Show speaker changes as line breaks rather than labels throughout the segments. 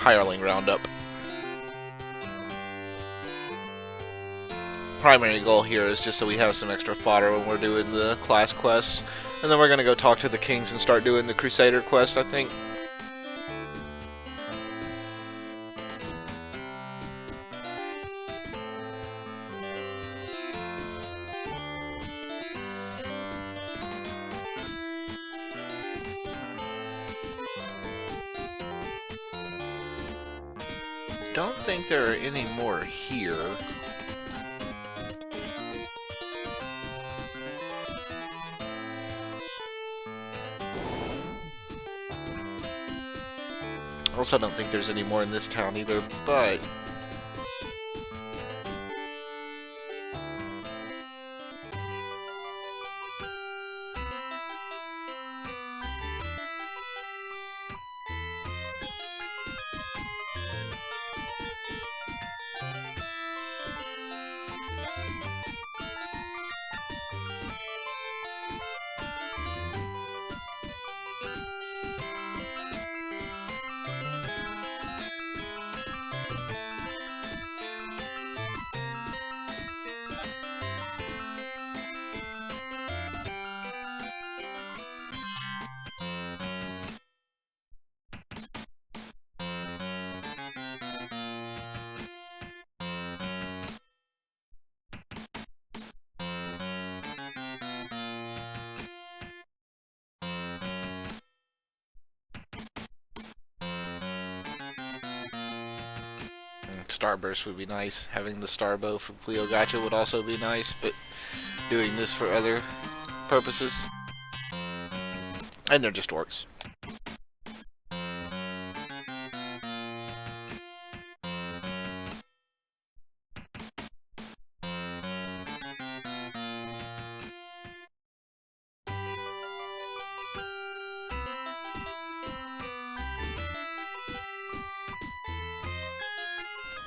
hireling roundup. Primary goal here is just so we have some extra fodder when we're doing the class quests, and then we're gonna go talk to the kings and start doing the Crusader quest, I think. Don't think there are any more here. Also, I don't think there's any more in this town either, but... Starburst would be nice. Having the Starbow from Cleo Gacha would also be nice, but doing this for other purposes. And they're just orcs.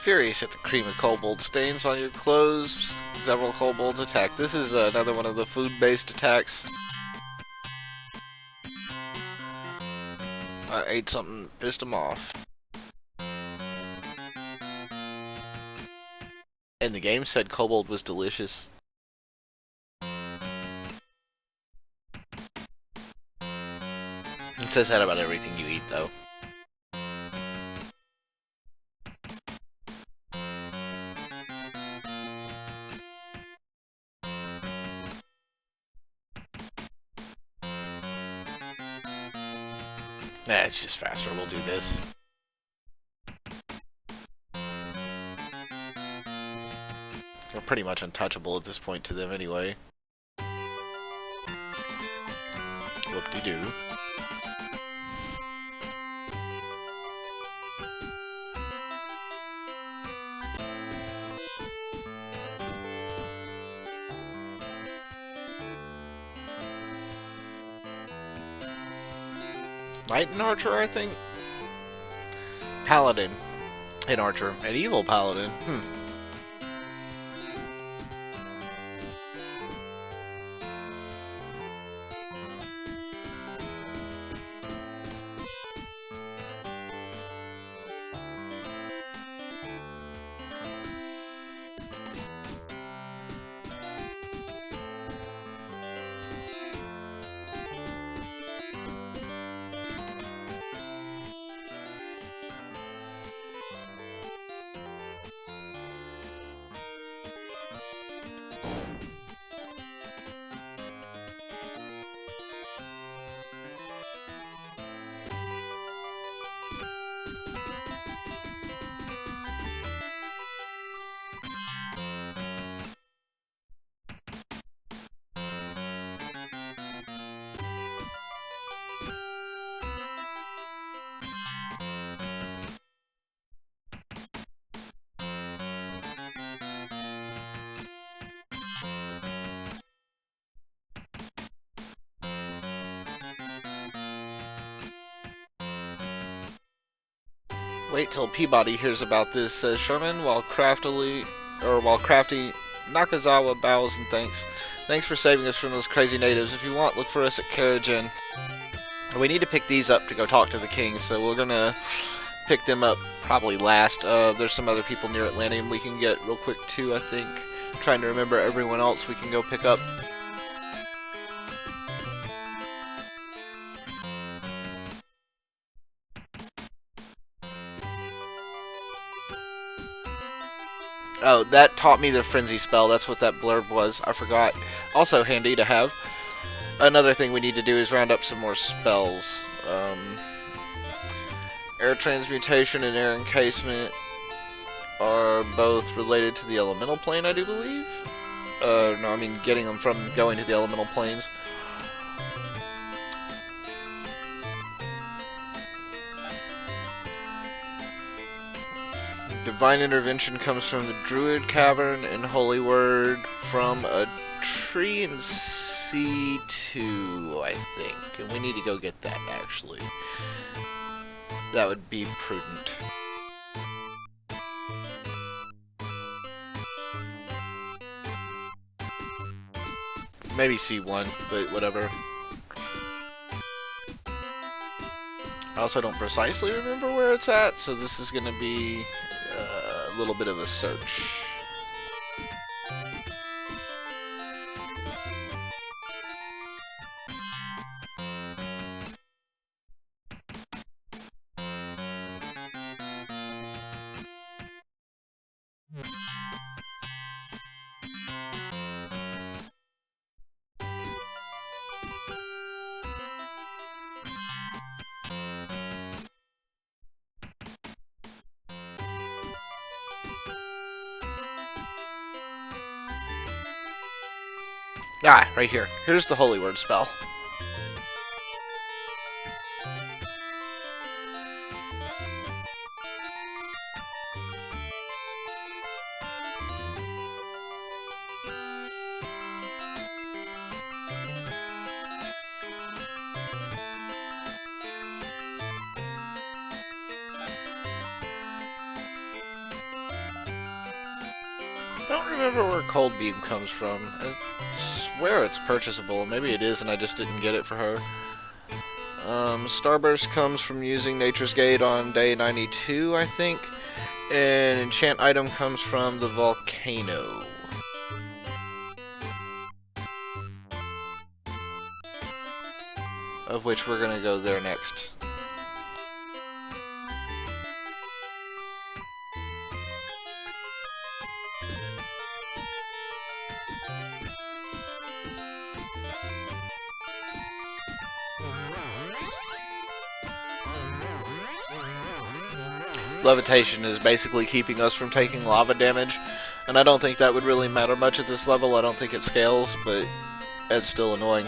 Furious at the cream of kobold stains on your clothes. Several kobolds attack. This is another one of the food-based attacks. I ate something, pissed them off. And the game said kobold was delicious. It says that about everything you eat, though. Nah, it's just faster. We'll do this. We're pretty much untouchable at this point to them anyway. Whoop-de-doo. Knight and Archer, I think? Paladin and Archer. An evil Paladin. Wait till Peabody hears about this, says Sherman, while crafty Nakazawa bows and thanks. Thanks for saving us from those crazy natives. If you want, look for us at Karagen. We need to pick these up to go talk to the king, so we're gonna pick them up probably last. There's some other people near Atlantium we can get real quick too, I think. I'm trying to remember everyone else we can go pick up. Oh, that taught me the Frenzy spell. That's what that blurb was. I forgot. Also handy to have. Another thing we need to do is round up some more spells. Air Transmutation and Air Encasement are both related to the Elemental Plane, I do believe. No, I mean getting them from going to the Elemental Planes. Divine Intervention comes from the Druid Cavern, and Holy Word from a tree in C2, I think. And we need to go get that, actually. That would be prudent. Maybe C1, but whatever. I also don't precisely remember where it's at, so this is going to be a little bit of a search. Ah, right here. Here's the Holy Word spell. I don't remember where Cold Beam comes from. I swear it's purchasable. Maybe it is and I just didn't get it for her. Starburst comes from using Nature's Gate on day 92, I think. And Enchant Item comes from the Volcano. Of which we're gonna go there next. Levitation is basically keeping us from taking lava damage, and I don't think that would really matter much at this level. I don't think it scales, but it's still annoying.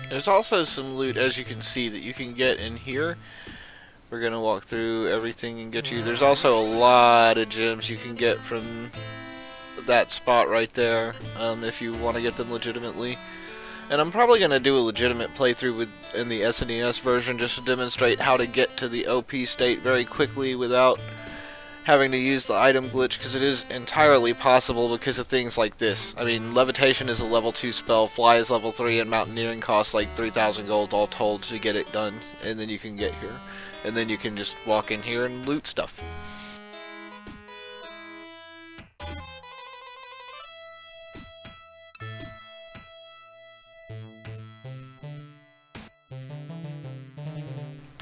There's also some loot, as you can see, that you can get in here. We're gonna walk through everything and get you. There's also a lot of gems you can get from that spot right there, if you want to get them legitimately. And I'm probably gonna do a legitimate playthrough in the SNES version just to demonstrate how to get to the OP state very quickly without having to use the item glitch, because it is entirely possible because of things like this. I mean, Levitation is a level 2 spell, Fly is level 3, and Mountaineering costs like 3,000 gold all told to get it done, and then you can get here. And then you can just walk in here and loot stuff.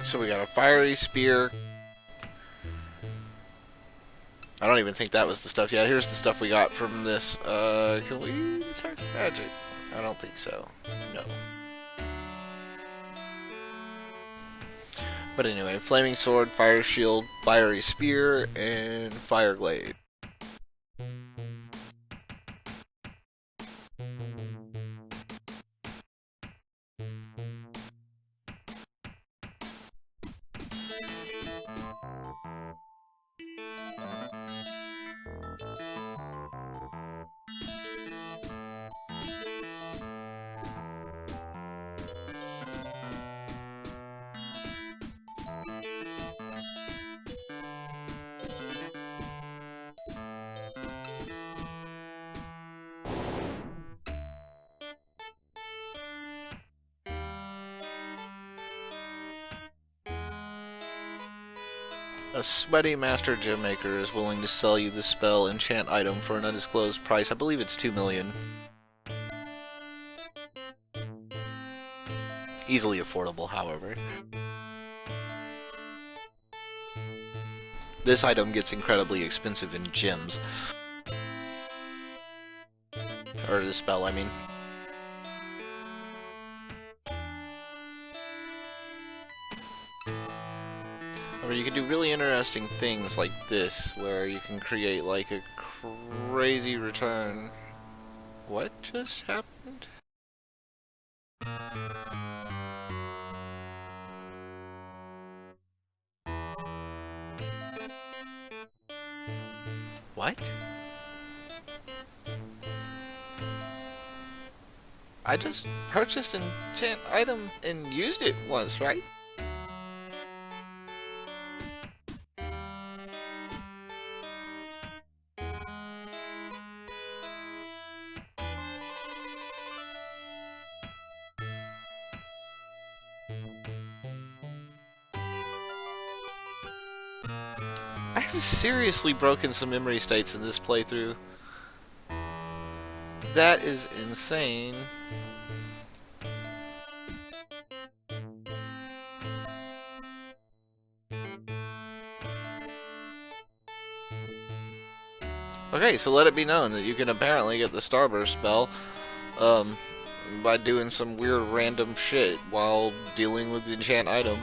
So we got a Fiery Spear. I don't even think that was the stuff. Yeah, here's the stuff we got from this. Can we detect magic? I don't think so. No. But anyway, Flaming Sword, Fire Shield, Fiery Spear, and Fire Glade. A sweaty master gem maker is willing to sell you the spell enchant item for an undisclosed price. I believe it's 2 million. Easily affordable, however. This item gets incredibly expensive in gems. Or the spell, I mean. Or you can do really interesting things like this, where you can create like a crazy return. What just happened? What? I just purchased an enchant item and used it once, right? I've seriously broken some memory states in this playthrough. That is insane. Okay, so let it be known that you can apparently get the Starburst spell by doing some weird random shit while dealing with the enchant item.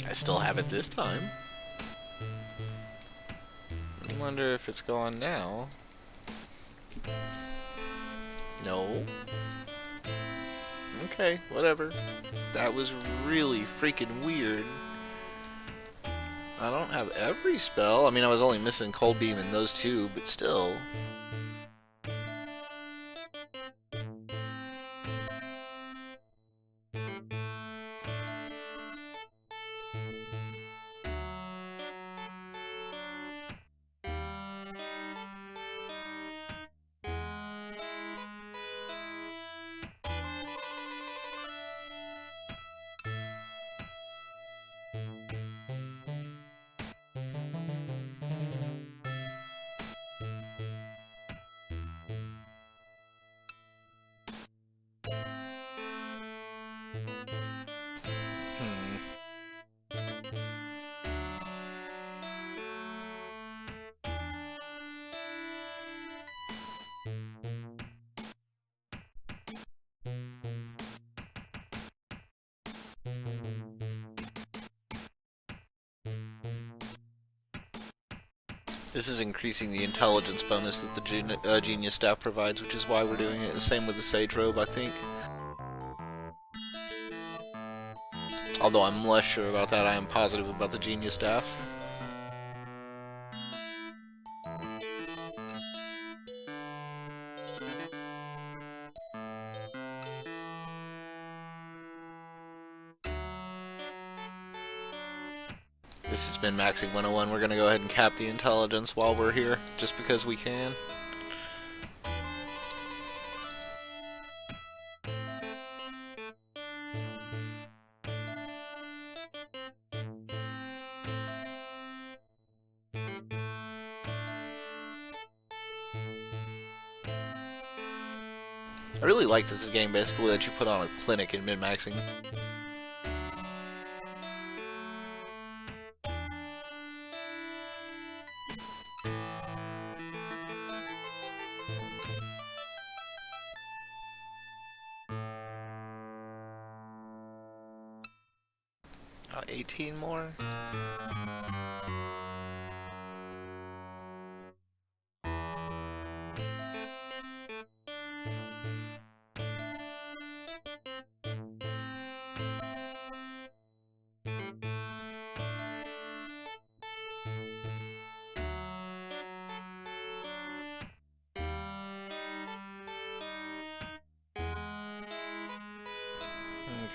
I still have it this time. I wonder if it's gone now. No. Okay, whatever. That was really freaking weird. I don't have every spell. I mean, I was only missing Cold Beam and those two, but still. This is increasing the intelligence bonus that the Genius Staff provides, which is why we're doing it. The same with the Sage Robe, I think. Although I'm less sure about that, I am positive about the Genius Staff. This has been Maxing 101. We're going to go ahead and cap the intelligence while we're here, just because we can. I really like that this game basically lets you put on a clinic in min-maxing. 18 more?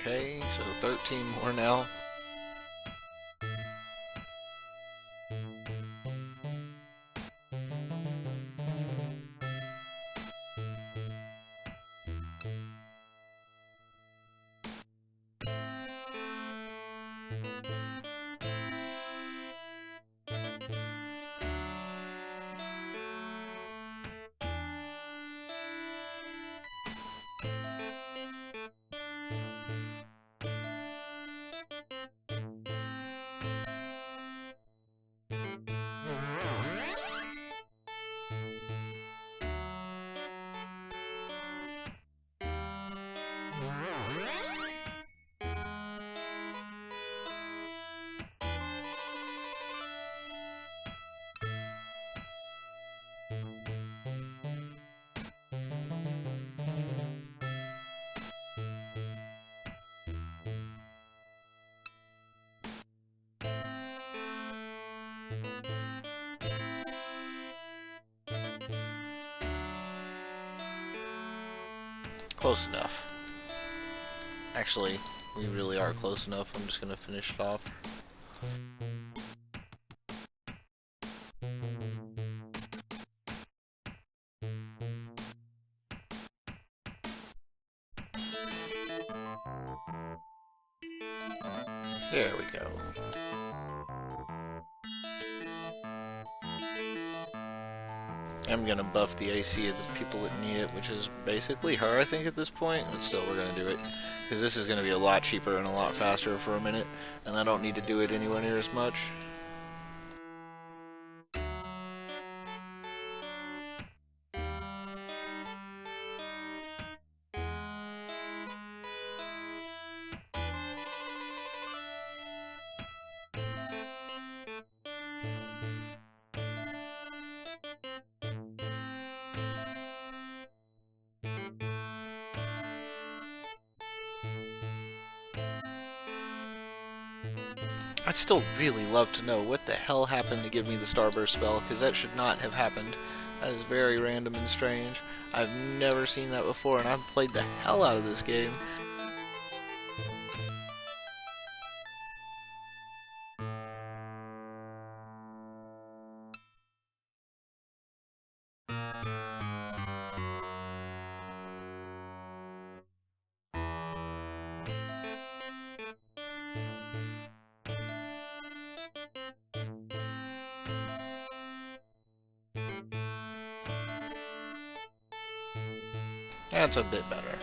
Okay, so 13 more now. Close enough. Actually, we really are close enough. I'm just gonna finish it off. There we go. I'm gonna buff the AC of the people that need it, which is basically her, I think, at this point. But still, we're gonna do it. Because this is gonna be a lot cheaper and a lot faster for a minute. And I don't need to do it anywhere near as much. I'd still really love to know what the hell happened to give me the Starburst spell, because that should not have happened. That is very random and strange. I've never seen that before, and I've played the hell out of this game. That's a bit better.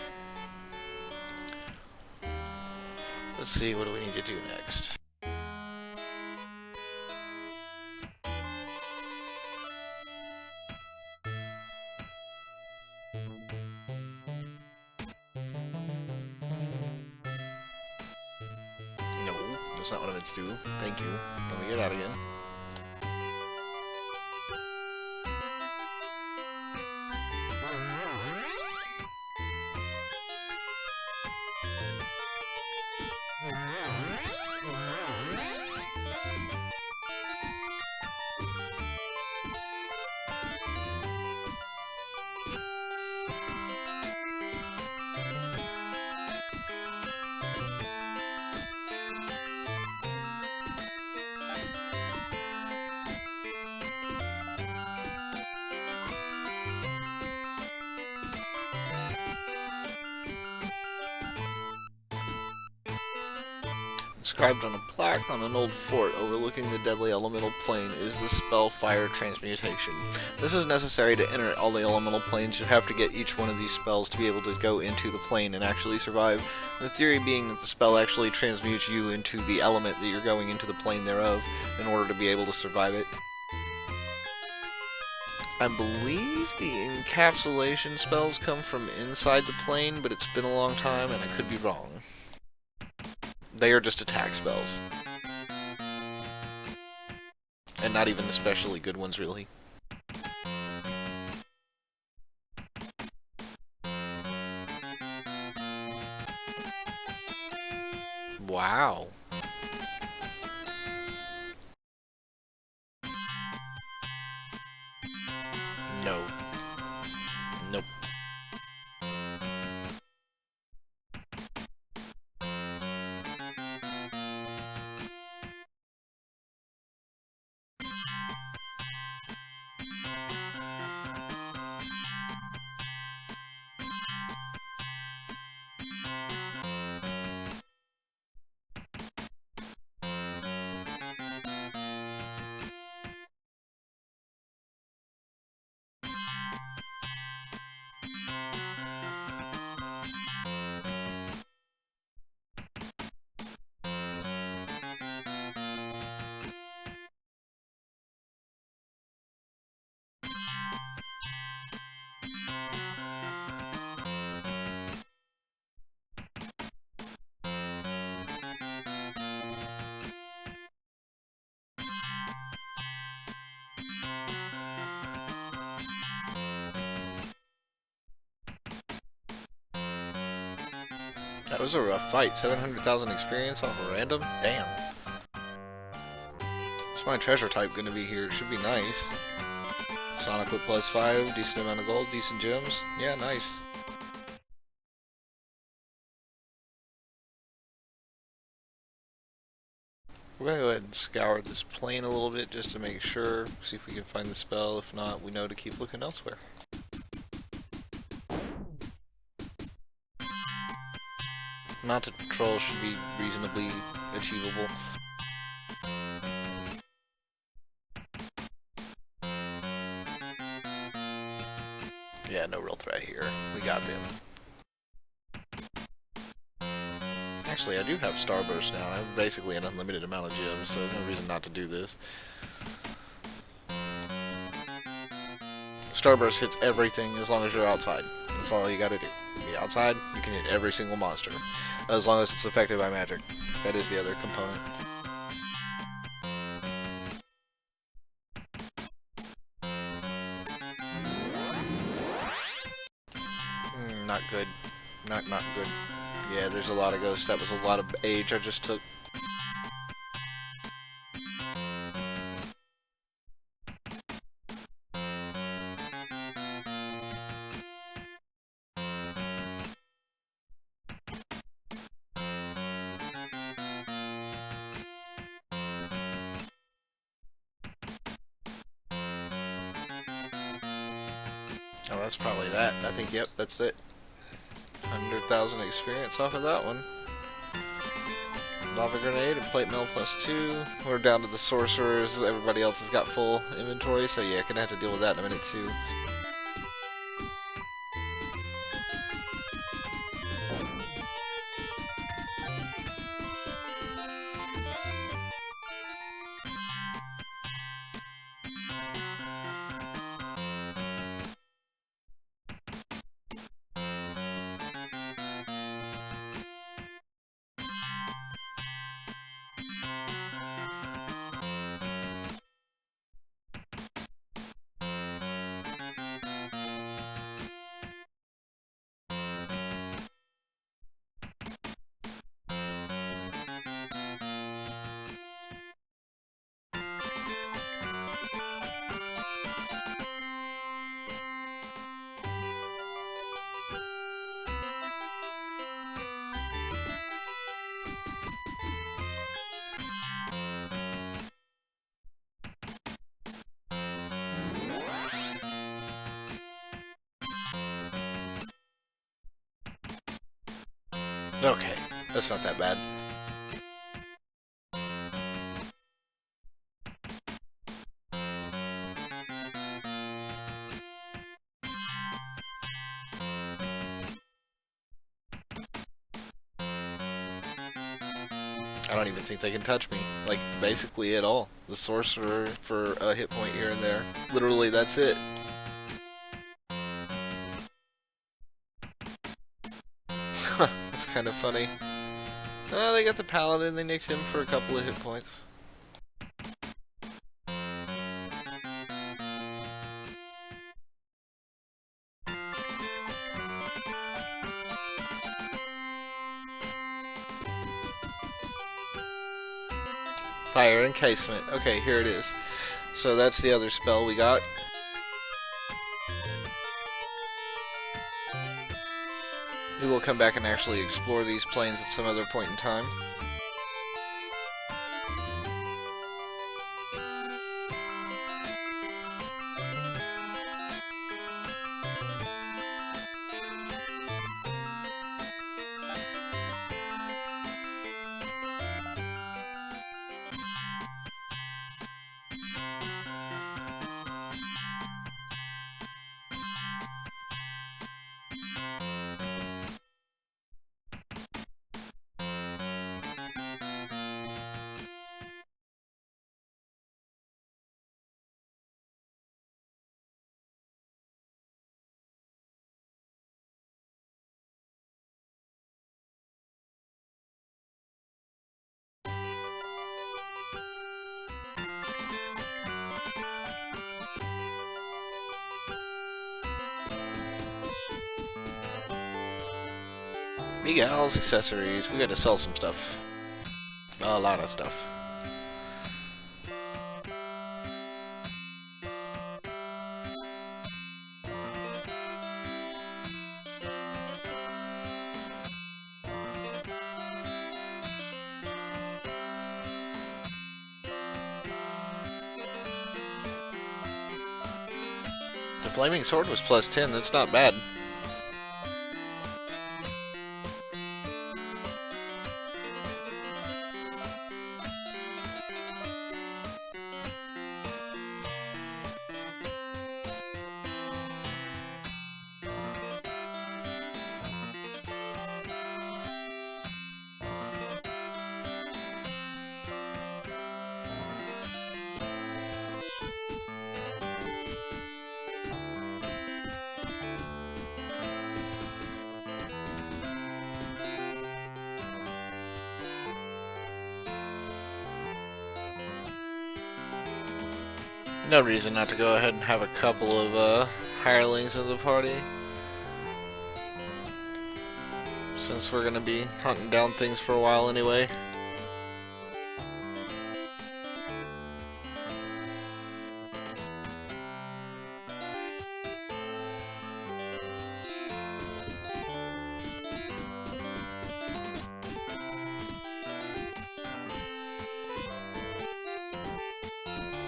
Let's see, what do we need to do next? No, that's not what I meant to do. Thank you. Let me get out again. Inscribed on a plaque on an old fort overlooking the deadly elemental plane is the spell Fire Transmutation. This is necessary to enter all the elemental planes. You have to get each one of these spells to be able to go into the plane and actually survive. The theory being that the spell actually transmutes you into the element that you're going into the plane thereof in order to be able to survive it. I believe the encapsulation spells come from inside the plane, but it's been a long time and I could be wrong. They are just attack spells. And not even especially good ones, really. Wow. No. Nope. That was a rough fight. 700,000 experience off a random? Damn. What's my treasure type gonna be here? It should be nice. Sonic with +5, decent amount of gold, decent gems. Yeah, nice. We're going to go ahead and scour this plane a little bit just to make sure, see if we can find the spell. If not, we know to keep looking elsewhere. Mounted patrol should be reasonably achievable. Yeah, no real threat here. We got them. Actually, I do have Starburst now. I have basically an unlimited amount of gems, so there's no reason not to do this. Starburst hits everything as long as you're outside. That's all you gotta do. Be outside, you can hit every single monster. As long as it's affected by magic. That is the other component. Not good. Not good. Yeah, there's a lot of ghosts. That was a lot of age I just took. Oh, that's probably that. I think, yep, that's it. 100,000 experience off of that one. Lava Grenade and Plate Mail +2. We're down to the Sorcerers. Everybody else has got full inventory, so yeah, gonna have to deal with that in a minute too. Okay, that's not that bad. I don't even think they can touch me, like, basically at all. The Sorcerer for a hit point here and there. Literally, that's it. That's kind of funny. They got the Paladin, they nicked him for a couple of hit points. Fire Encasement. Okay, here it is. So that's the other spell we got. We will come back and actually explore these planes at some other point in time. Miguel's accessories. We gotta sell some stuff. A lot of stuff. The flaming sword was plus 10, that's not bad. No reason not to go ahead and have a couple of hirelings in the party. Since we're gonna be hunting down things for a while anyway.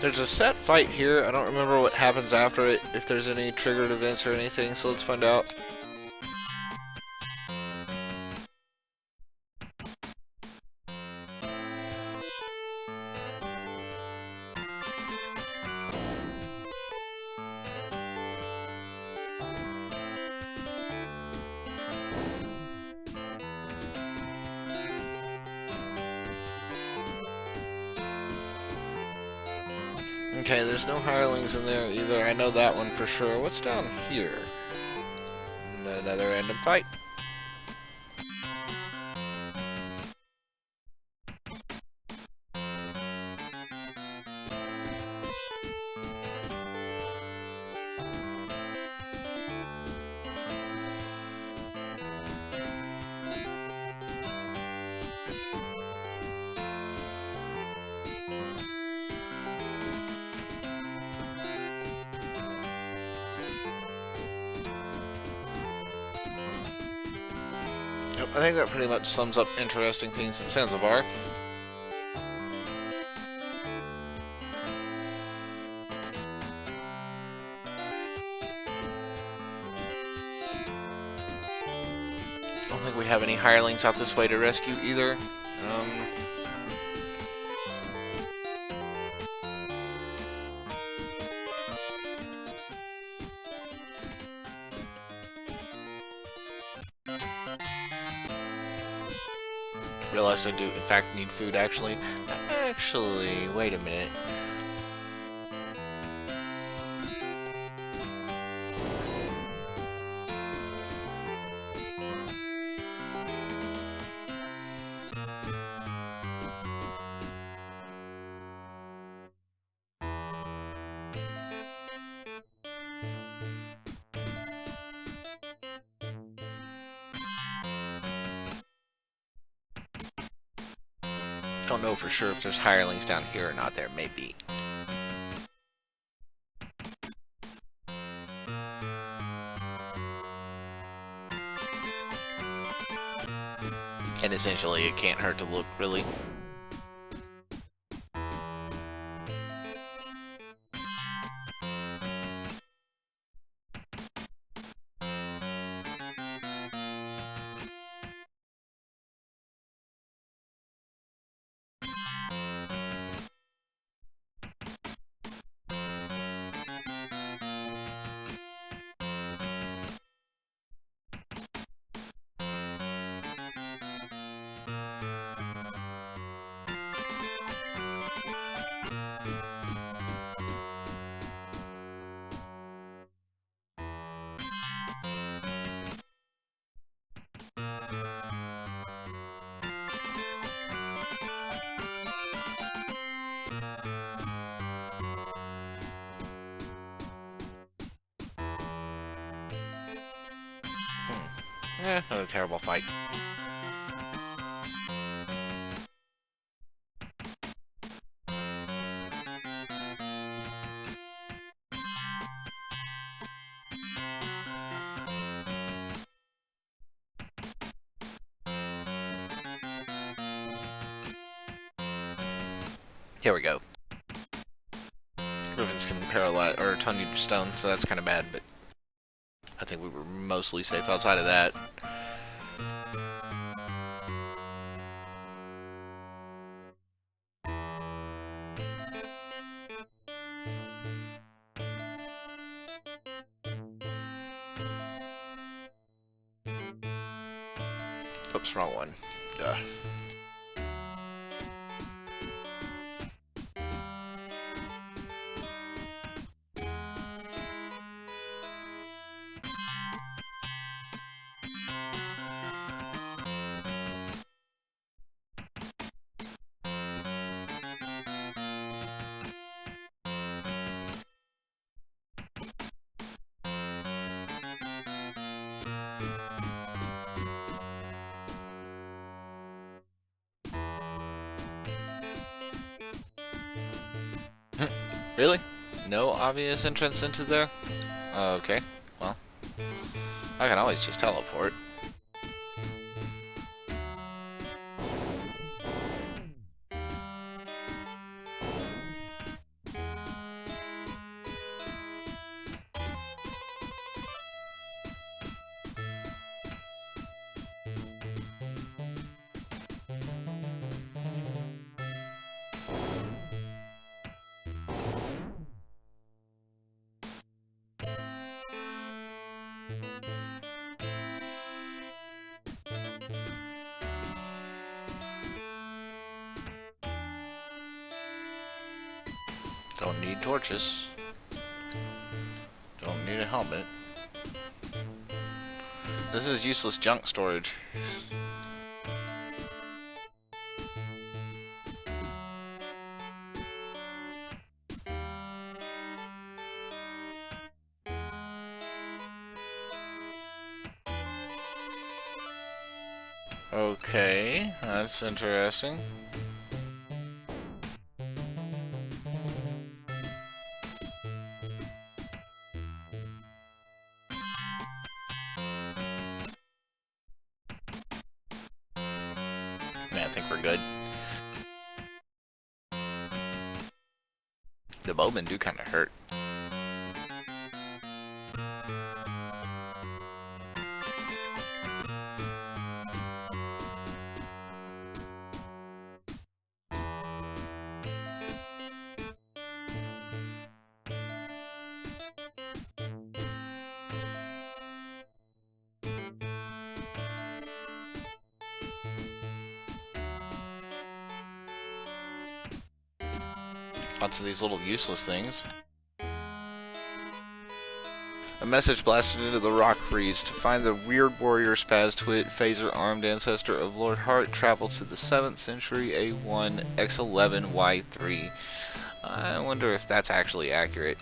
There's a set fight here. I don't remember what happens after it, if there's any triggered events or anything, so let's find out. Okay, there's no hirelings in there either. I know that one for sure. What's down here? Another random fight. Yep, I think that pretty much sums up interesting things in Zanzibar. I don't think we have any hirelings out this way to rescue either. Realized I do in fact need food actually. Actually, wait a minute. Don't know for sure if there's hirelings down here or not. There may be. And essentially it can't hurt to look, really. Not a terrible fight. Here we go. Moving bullets can paralyze or turn you to stone, so that's kind of bad, but I think we were mostly safe outside of that. Oops, wrong one. Duh. Really? No obvious entrance into there? Okay, well, I can always just teleport. Don't need torches. Don't need a helmet. This is useless junk storage. Okay, that's interesting. Yeah, I think we're good. The bowmen do kind of hurt. Lots of these little useless things. A message blasted into the rock reads, to find the weird warrior Spaz Twit, phaser armed ancestor of Lord Hart, travel to the 7th century A1 X11 Y3. I wonder if that's actually accurate.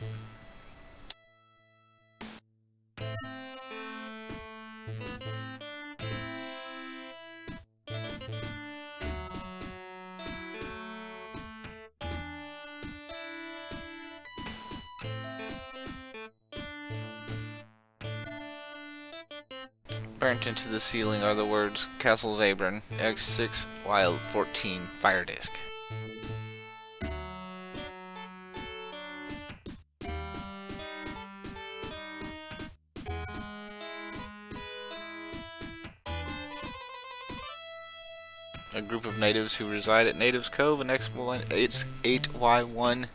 Burnt into the ceiling are the words Castle Zabran, X6 Y14 Fire Disc. A group of natives who reside at Natives Cove and X8Y1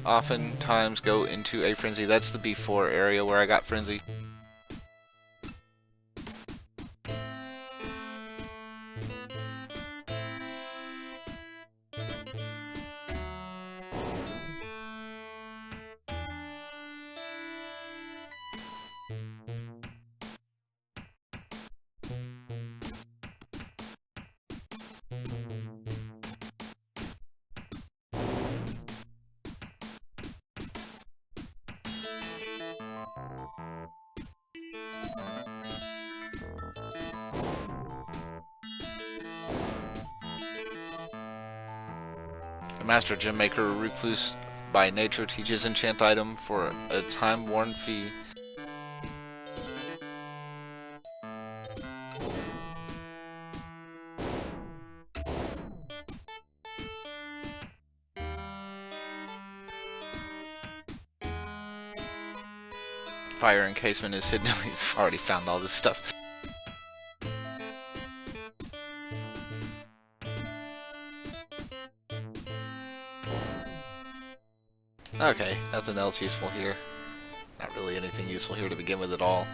oftentimes go into a frenzy. That's the B4 area where I got frenzy. The Master Gem Maker, a recluse by nature, teaches enchant item for a time-worn fee. fire encasement is hidden. He's already found all this stuff. Okay, nothing else useful here. Not really anything useful here to begin with at all.